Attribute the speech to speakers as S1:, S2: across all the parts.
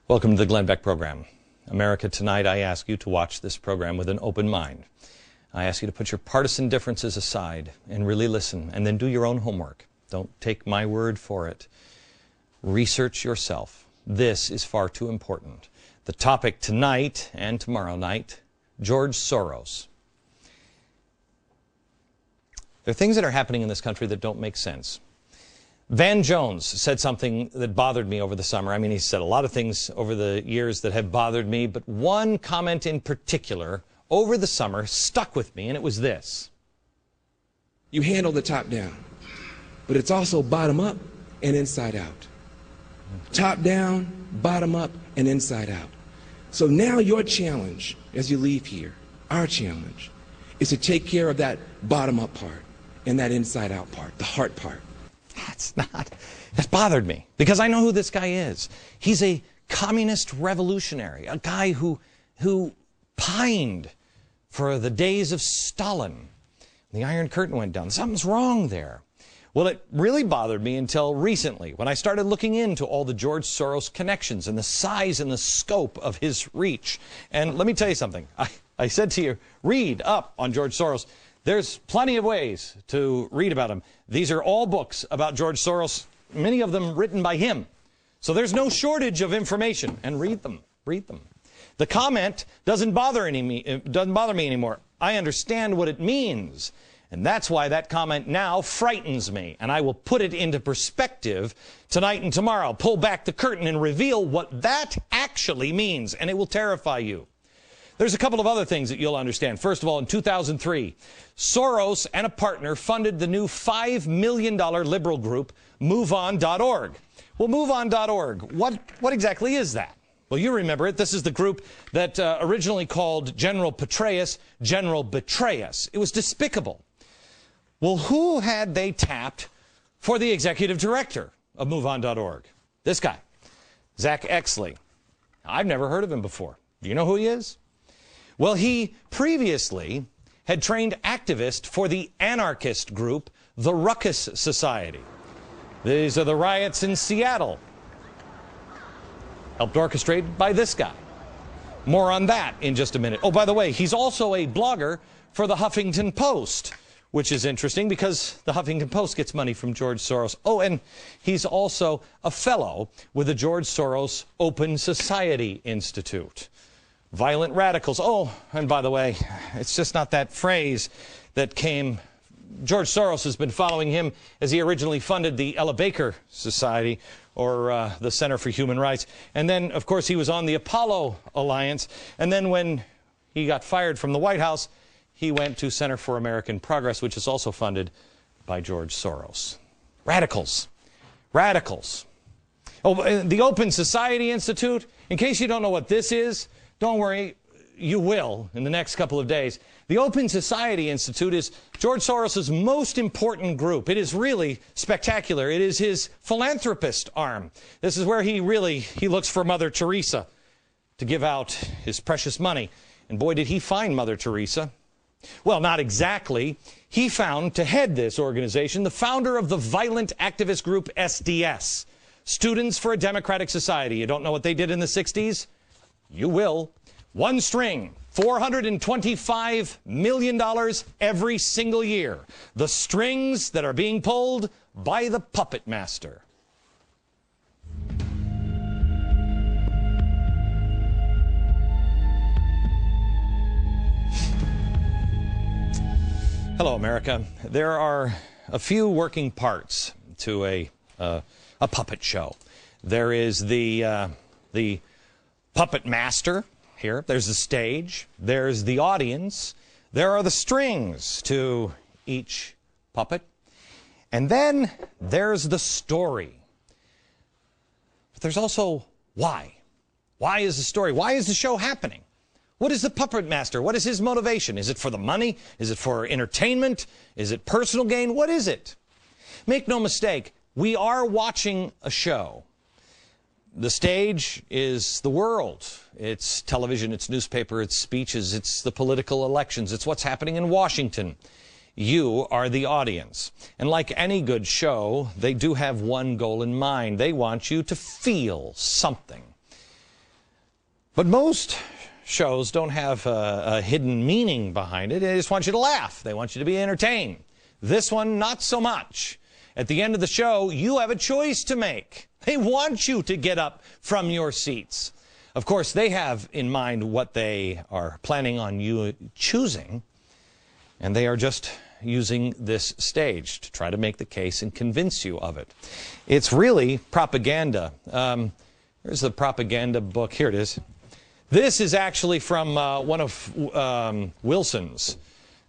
S1: Welcome to the Glenn Beck program. America, tonight I ask you to watch this program with an open mind. I ask you to put your partisan differences aside and really listen, and then do your own homework. Don't take my word for it. Research yourself. This is far too important. The topic tonight and tomorrow night, George Soros. There are things that are happening in this country that don't make sense. Van Jones said something that bothered me over the summer. I mean, he said a lot of things over the years that have bothered me, but one comment in particular over the summer stuck with me, and it was this.
S2: You handle the top down, but it's also bottom up and inside out. Top down, bottom up, and inside out. So now your challenge as you leave here, our challenge, is to take care of that bottom up part and that inside out part, the heart part.
S1: That's bothered me because I know who this guy is. He's a communist revolutionary, a guy who pined for the days of Stalin. The Iron Curtain went down. Something's wrong there. Well, it really bothered me until recently when I started looking into all the George Soros connections and the size and the scope of his reach. And let me tell you something. I said to you, read up on George Soros. There's plenty of ways to read about him. These are all books about George Soros, many of them written by him. So there's no shortage of information, and read them. Read them. The comment doesn't bother me anymore. I understand what it means, and that's why that comment now frightens me, and I will put it into perspective tonight and tomorrow. Pull back the curtain and reveal what that actually means, and it will terrify you. There's a couple of other things that you'll understand. First of all, in 2003, Soros and a partner funded the new $5 million liberal group, MoveOn.org. Well, MoveOn.org, what exactly is that? Well, you remember it. This is the group that originally called General Petraeus General Betrayus. It was despicable. Well, who had they tapped for the executive director of MoveOn.org? This guy, Zach Exley. I've never heard of him before. Do you know who he is? Well, he previously had trained activists for the anarchist group, the Ruckus Society. These are the riots in Seattle, helped orchestrated by this guy. More on that in just a minute. Oh, by the way, he's also a blogger for the Huffington Post, which is interesting because the Huffington Post gets money from George Soros. Oh, and he's also a fellow with the George Soros Open Society Institute. Violent radicals. Oh, and by the way, it's just not that phrase that came. George Soros has been following him as he originally funded the Ella Baker Society, or the Center for Human Rights. And then, of course, he was on the Apollo Alliance. And then when he got fired from the White House, he went to Center for American Progress, which is also funded by George Soros. Radicals. Radicals. Oh, the Open Society Institute, in case you don't know what this is, don't worry, you will in the next couple of days. The Open Society Institute is George Soros' most important group. It is really spectacular. It is his philanthropist arm. This is where he looks for Mother Teresa to give out his precious money. And boy, did he find Mother Teresa. Well, not exactly. He found, to head this organization, the founder of the violent activist group SDS, Students for a Democratic Society. You don't know what they did in the 60s? You will. One string, $425 million every single year. The strings that are being pulled by the puppet master. Hello, America. There are a few working parts to a puppet show. There is the puppet master here. There's the stage. There's the audience. There are the strings to each puppet. And then there's the story. But there's also why. Why is the story? Why is the show happening? What is the puppet master? What is his motivation? Is it for the money? Is it for entertainment? Is it personal gain? What is it? Make no mistake, we are watching a show. The stage is the world. It's television, it's newspaper, it's speeches, it's the political elections, it's what's happening in Washington. You are the audience. And like any good show, they do have one goal in mind. They want you to feel something. But most shows don't have a hidden meaning behind it. They just want you to laugh. They want you to be entertained. This one, not so much. At the end of the show, you have a choice to make. They want you to get up from your seats. Of course, they have in mind what they are planning on you choosing, and they are just using this stage to try to make the case and convince you of it. It's really propaganda. Here's the propaganda book. Here it is. This is actually from one of Wilson's.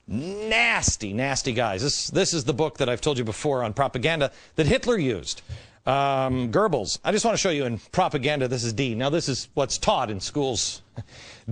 S1: Nasty, nasty guys. This is the book that I've told you before on propaganda that Hitler used. Goebbels. I just want to show you in propaganda, this is D. Now this is what's taught in schools.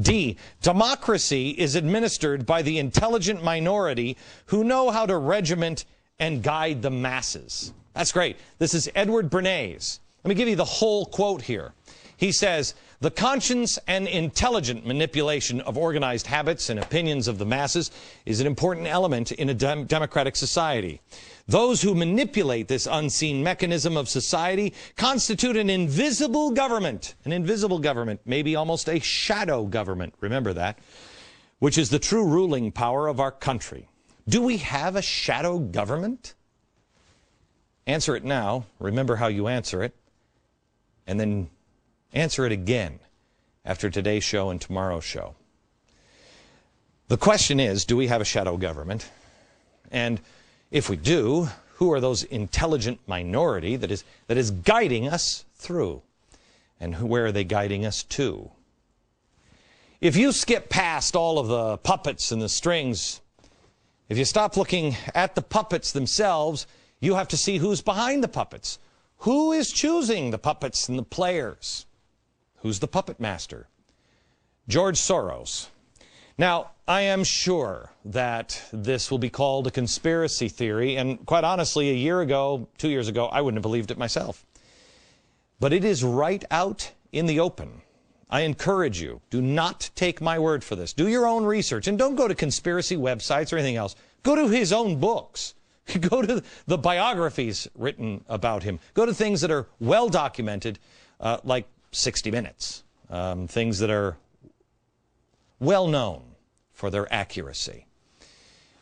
S1: D. Democracy is administered by the intelligent minority who know how to regiment and guide the masses. That's great. This is Edward Bernays. Let me give you the whole quote here. He says, the conscious and intelligent manipulation of organized habits and opinions of the masses is an important element in a democratic society. Those who manipulate this unseen mechanism of society constitute an invisible government. An invisible government, maybe almost a shadow government, remember that, which is the true ruling power of our country. Do we have a shadow government? Answer it now. Remember how you answer it. And then answer it again after today's show and tomorrow's show. The question is, do we have a shadow government? And if we do, who are those intelligent minority that is guiding us through? And where are they guiding us to? If you skip past all of the puppets and the strings, if you stop looking at the puppets themselves, you have to see who's behind the puppets. Who is choosing the puppets and the players? Who's the puppet master? George Soros. Now, I am sure that this will be called a conspiracy theory, and quite honestly, a year ago, 2 years ago, I wouldn't have believed it myself. But it is right out in the open. I encourage you, do not take my word for this. Do your own research, and don't go to conspiracy websites or anything else. Go to his own books. Go to the biographies written about him. Go to things that are well documented, like 60 Minutes, things that are well known for their accuracy.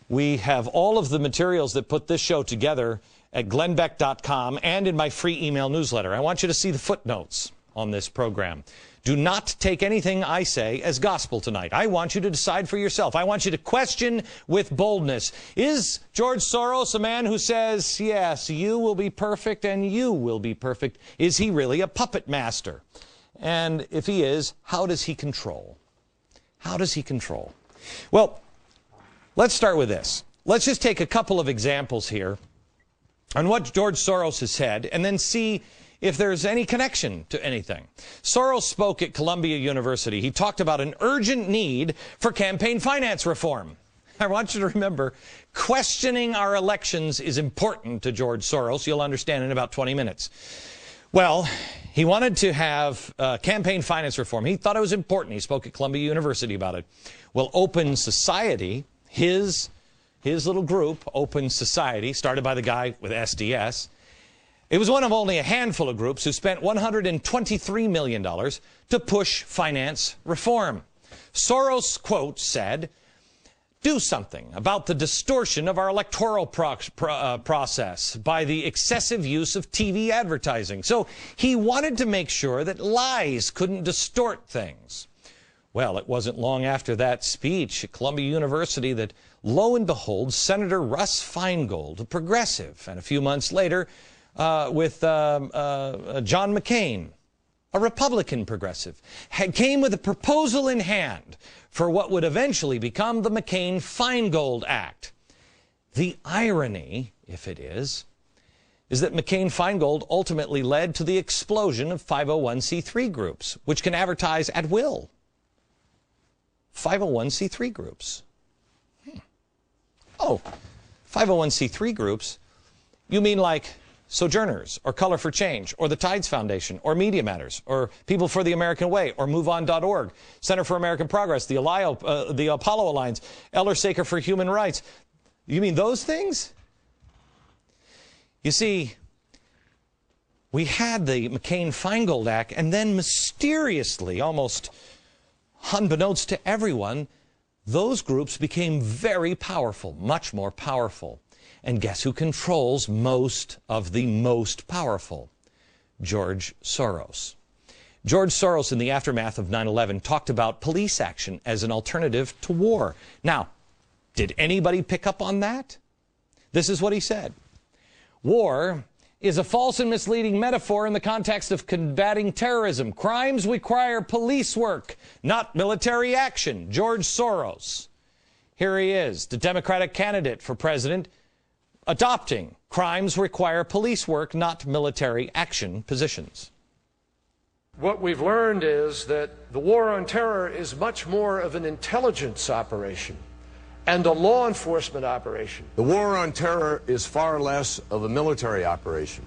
S1: We have all of the materials that put this show together at glennbeck.com and in my free email newsletter. I want you to see the footnotes on this program. Do not take anything I say as gospel tonight. I want you to decide for yourself. I want you to question with boldness. Is George Soros a man who says, yes, you will be perfect and you will be perfect? Is he really a puppet master? And if he is, how does he control? How does he control? Well, let's start with this. Let's just take a couple of examples here on what George Soros has said and then see if there's any connection to anything. Soros spoke at Columbia University. He talked about an urgent need for campaign finance reform. I want you to remember, questioning our elections is important to George Soros. You'll understand in about 20 minutes. Well, he wanted to have campaign finance reform. He thought it was important. He spoke at Columbia University about it. Well, Open Society, his little group, Open Society, started by the guy with SDS, it was one of only a handful of groups who spent $123 million to push finance reform. Soros, quote, said, do something about the distortion of our electoral process by the excessive use of TV advertising. So he wanted to make sure that lies couldn't distort things. Well, it wasn't long after that speech at Columbia University that, lo and behold, Senator Russ Feingold, a progressive, and a few months later, with John McCain, a Republican progressive, came with a proposal in hand for what would eventually become the McCain-Feingold Act. The irony, if it is that McCain-Feingold ultimately led to the explosion of 501c3 groups, which can advertise at will. 501c3 groups. Oh, 501c3 groups? You mean like Sojourners, or Color for Change, or the Tides Foundation, or Media Matters, or People for the American Way, or MoveOn.org, Center for American Progress, the Apollo Alliance, Elder Saker for Human Rights. You mean those things? You see, we had the McCain-Feingold Act, and then mysteriously, almost unbeknownst to everyone, those groups became very powerful, much more powerful. And guess who controls most of the most powerful? George Soros. George Soros, in the aftermath of 9/11, talked about police action as an alternative to war. Now, did anybody pick up on that? This is what he said. War is a false and misleading metaphor in the context of combating terrorism. Crimes require police work, not military action. George Soros. Here he is, the Democratic candidate for president, adopting crimes require police work, not military action positions.
S3: What we've learned is that the war on terror is much more of an intelligence operation and a law enforcement operation.
S4: The war on terror is far less of a military operation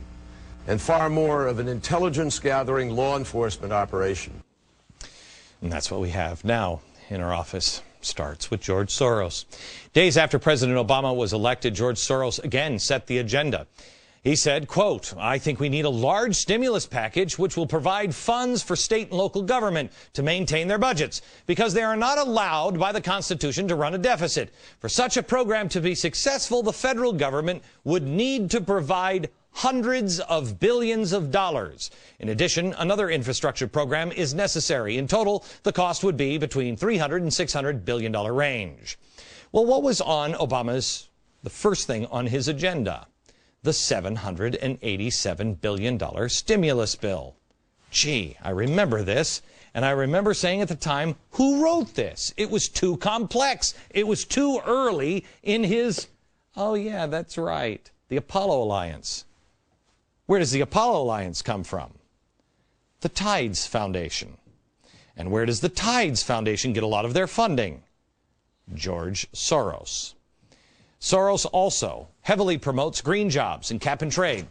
S4: and far more of an intelligence-gathering law enforcement operation.
S1: And that's what we have now in our office. Starts with George Soros. Days after President Obama was elected, George Soros again set the agenda. He said, quote, "I think we need a large stimulus package which will provide funds for state and local government to maintain their budgets because they are not allowed by the Constitution to run a deficit. For such a program to be successful, the federal government would need to provide hundreds of billions of dollars. In addition, another infrastructure program is necessary. In total, the cost would be between $300 and $600 billion range." Well, what was on the first thing on his agenda? The $787 billion stimulus bill. Gee, I remember this, and I remember saying at the time, who wrote this? It was too complex. It was too early in his, oh yeah, that's right, the Apollo Alliance. Where does the Apollo Alliance come from? The Tides Foundation. And where does the Tides Foundation get a lot of their funding? George Soros. Soros also heavily promotes green jobs and cap and trade.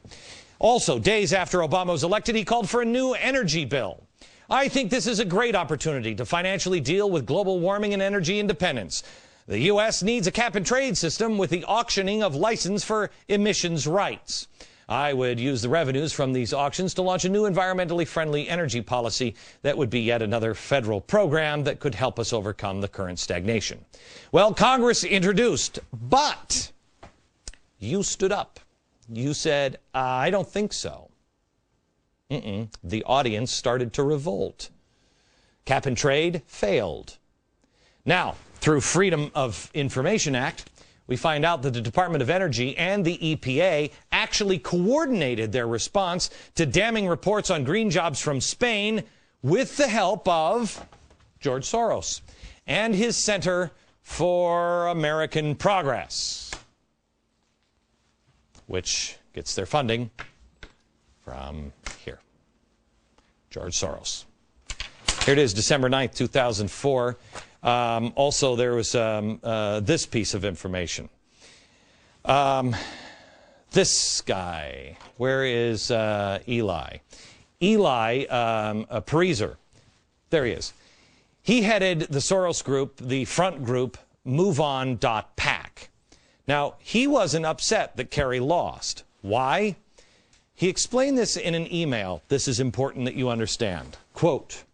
S1: Also, days after Obama was elected, he called for a new energy bill. "I think this is a great opportunity to financially deal with global warming and energy independence. The U.S. needs a cap and trade system with the auctioning of license for emissions rights. I would use the revenues from these auctions to launch a new environmentally friendly energy policy that would be yet another federal program that could help us overcome the current stagnation." Well, Congress introduced, but you stood up. You said, "I don't think so." The audience started to revolt. Cap and trade failed. Now, through Freedom of Information Act, we find out that the Department of Energy and the EPA actually coordinated their response to damning reports on green jobs from Spain with the help of George Soros and his Center for American Progress, which gets their funding from here, George Soros. Here it is, December 9th, 2004. Also, there was this piece of information. This guy, where is Eli? Eli Pariser. There he is. He headed the Soros group, the front group, MoveOn.pac. Now, he wasn't upset that Kerry lost. Why? He explained this in an email. This is important that you understand. Quote,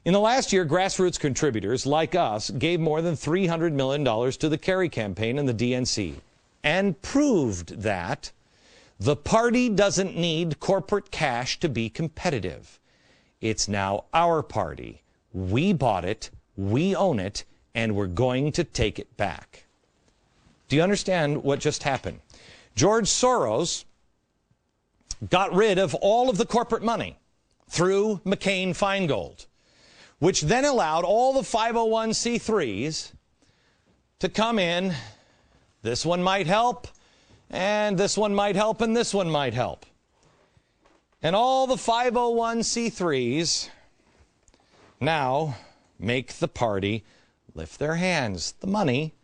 S1: "In the last year, grassroots contributors like us gave more than $300 million to the Kerry campaign and the DNC and proved that the party doesn't need corporate cash to be competitive. It's now our party. We bought it, we own it, and we're going to take it back." Do you understand what just happened? George Soros got rid of all of the corporate money through McCain-Feingold, which then allowed all the 501c3s to come in. This one might help, and this one might help, and this one might help. And all the 501c3s now make the party lift their hands. The money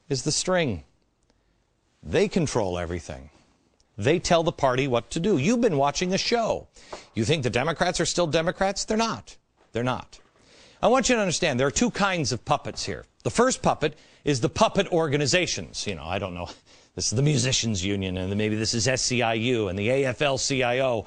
S1: is the string. They control everything. They tell the party what to do. You've been watching a show. You think the Democrats are still Democrats? They're not. They're not. I want you to understand there are two kinds of puppets here. The first puppet is the puppet organizations. You know, I don't know. This is the Musicians Union, and maybe this is SCIU and the AFL-CIO